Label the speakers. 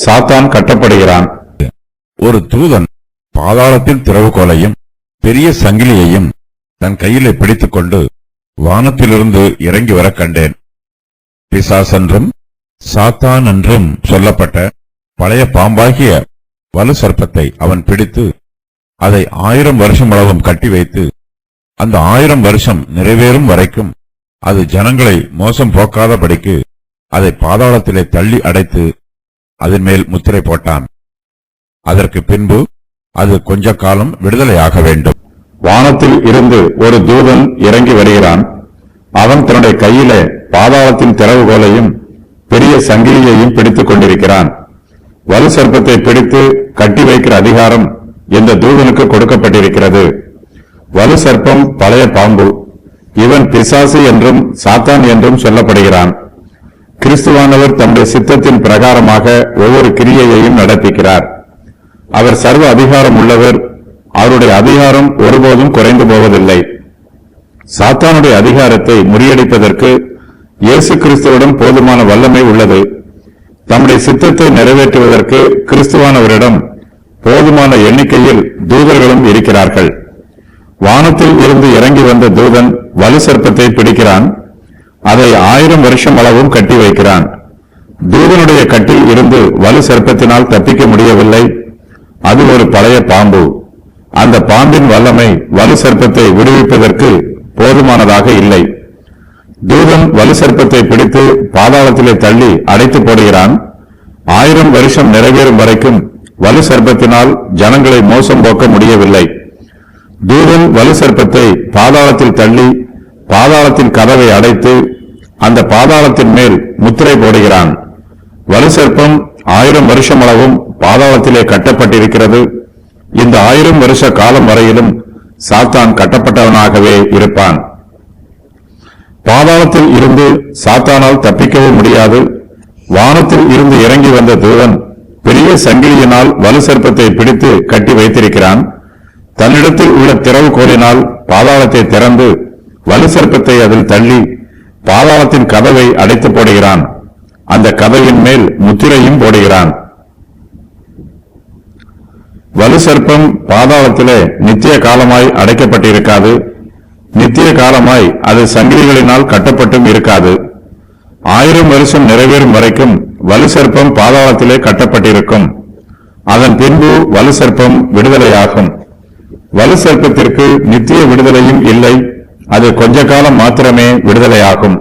Speaker 1: சாத்தான் கட்டப்படுகிறான்.
Speaker 2: ஒரு தூதன் பாதாளத்தின் திறவுகோலையும் பெரிய சங்கிலியையும் தன் கையிலே பிடித்துக் கொண்டு வானத்திலிருந்து இறங்கி வர கண்டேன். பிசாசென்றும் சாத்தான் என்றும் சொல்லப்பட்ட பழைய பாம்பாகிய வலு சர்ப்பத்தை அவன் பிடித்து அதை 1000 வருஷம் அளவும் கட்டி வைத்து அந்த 1000 வருஷம் நிறைவேறும் வரைக்கும் அது ஜனங்களை மோசம் போக்காதபடிக்கு அதை பாதாளத்திலே தள்ளி அடைத்து அதன் மேல் முத்திரை போட்டான். அதற்கு பின்பு அது கொஞ்ச காலம் விடுதலையாக வேண்டும்.
Speaker 1: வானத்தில் இருந்து ஒரு தூதன் இறங்கி வருகிறான். அவன் தன்னுடைய கையிலே பாதாளத்தின் திறவுகோலையும் பெரிய சங்கிலியையும் பிடித்துக் கொண்டிருக்கிறான். வலு சர்ப்பத்தை பிடித்து கட்டி வைக்கிற அதிகாரம் இந்த தூதனுக்கு கொடுக்கப்பட்டிருக்கிறது. வலு சர்ப்பம் பழைய பாம்பு. இவன் பிசாசு என்றும் சாத்தான் என்றும் சொல்லப்படுகிறான். கிறிஸ்துவானவர் தம்முடைய சித்தத்தின் பிரகாரமாக ஒவ்வொரு கிரியையையும் நடப்பிக்கிறார். அவர் சர்வ அதிகாரம் உள்ளவர். அவருடைய அதிகாரம் ஒருபோதும் குறைந்து போவதில்லை. சாத்தானுடைய அதிகாரத்தை முறியடிப்பதற்கு இயேசு கிறிஸ்துவிடம் போதுமான வல்லமை உள்ளது. தம்முடைய சித்தத்தை நிறைவேற்றுவதற்கு கிறிஸ்துவானவரிடம் போதுமான எண்ணிக்கையில் தூதர்களும் இருக்கிறார்கள். வானத்தில் இருந்து இறங்கி வந்த தூதன் வலு சர்ப்பத்தை பிடிக்கிறான். அதை 1000 வருஷம் அளவும் கட்டி வைக்கிறான். தூதனுடைய கட்டில் இருந்து வலு சர்ப்பத்தினால் தப்பிக்க முடியவில்லை. அது ஒரு பழைய பாம்பு. அந்த பாம்பின் வல்லமை வலு சர்ப்பத்தை விடுவிப்பதற்கு போதுமானதாக இல்லை. தூதன் வலு சர்ப்பத்தை பிடித்து பாதாளத்திலே தள்ளி அடைத்து போடுகிறான். 1000 வருஷம் நிறைவேறும் வரைக்கும் வலு சர்ப்பத்தினால் ஜனங்களை மோசம் போக்க முடியவில்லை. தூதன் வலு சர்ப்பத்தை பாதாளத்தில் தள்ளி பாதாளத்தின் கதவை அடைத்து அந்த பாதாளத்தின் மேல் முத்திரை போடுகிறான். வலு சர்ப்பம் 1000 வருஷம் அளவும் பாதாளத்திலே கட்டப்பட்டிருக்கிறது. இந்த 1000 வருஷ காலம் வரையிலும் சாத்தான் கட்டப்பட்டவனாகவே இருப்பான். பாதாளத்தில் இருந்து சாத்தானால் தப்பிக்கவும் முடியாது. வானத்தில் இருந்து இறங்கி வந்த தூதன் பெரிய சங்கிலியினால் வலு சர்ப்பத்தை பிடித்து கட்டி வைத்திருக்கிறான். தன்னிடத்தில் உள்ள திறவுகோலினால் பாதாளத்தை திறந்து வலு சர்ப்பத்தை அதில் தள்ளி பாதாளத்தின் கதவை அடைத்து போடுகிறான். அந்த கதவின் மேல் முத்திரையும் போடுகிறான். வலு சர்ப்பம் பாதாளத்திலே நித்திய காலமாய் அடைக்கப்பட்டிருக்காது. நித்திய காலமாய் அது சங்கிலிகளினால் கட்டப்பட்டும் இருக்காது. 1000 வருஷம் நிறைவேறும் வரைக்கும் வலு சர்ப்பம் பாதாளத்திலே கட்டப்பட்டிருக்கும். அதன் பின்பு வலு சர்ப்பம் விடுதலையாகும். வலு சர்ப்பத்திற்கு நித்திய விடுதலையும் இல்லை. அது கொஞ்ச காலம் மாத்திரமே விடுதலையாகும்.